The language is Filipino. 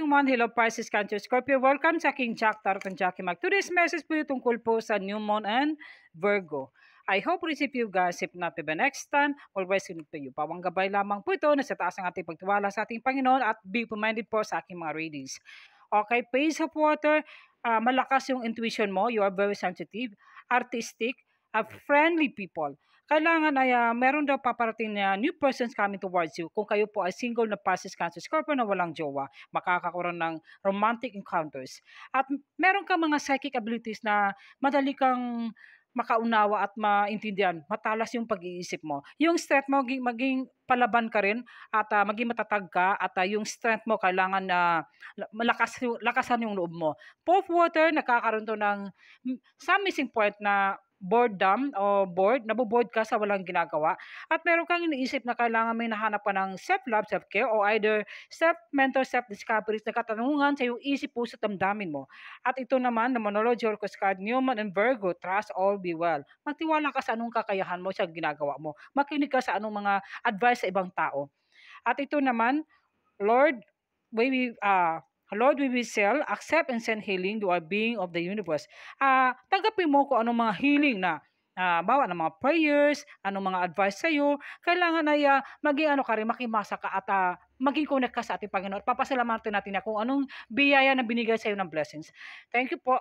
everyone. Hello, Pisces, Cancer, Scorpio. Welcome sa King Jack Tarot and Jackie Mag. Today's message po yung tungkol po sa New Moon and Virgo. I hope receive you guys. If not, the next time, always sunod po you. Pawang gabay lamang po ito na sa taas ng ating pagtiwala sa ating Panginoon at be reminded po sa aking mga readings. Okay, Page of Water, malakas yung intuition mo. You are very sensitive, artistic, friendly people. Kailangan ay meron daw paparating na new persons coming towards you. Kung kayo po ay single na Pisces, Cancer, Scorpio na walang jowa, makakakaroon ng romantic encounters. At meron ka mga psychic abilities na madali kang makaunawa at maintindihan. Matalas yung pag-iisip mo. Yung strength mo, maging palaban ka rin at maging matatag ka at yung strength mo kailangan na lakasan yung loob mo. Fourth water, nakakaroon to ng some missing point na boredom o bored, naboboard ka sa walang ginagawa at meron kang iniisip na kailangan may nahanap ka ng self-love, self-care o either self-mentor, self-discovery na katanungan sa iyong isip, puso at damdamin mo. At ito naman, Numerology Oracles card, Newman and Virgo, trust all be well. Magtiwala ka sa anong kakayahan mo sa ginagawa mo. Makinig ka sa anong mga advice sa ibang tao. At ito naman, Lord, we will sell, accept and send healing to our being of the universe. Tanggapin mo kung anong mga healing na bawa ng mga prayers, anong mga advice sa iyo, kailangan ay maging ka rin, makimasa ka at maging connect ka sa ating Panginoon. Papasalamatan natin na kung anong biyaya na binigay sa iyo ng blessings. Thank you po.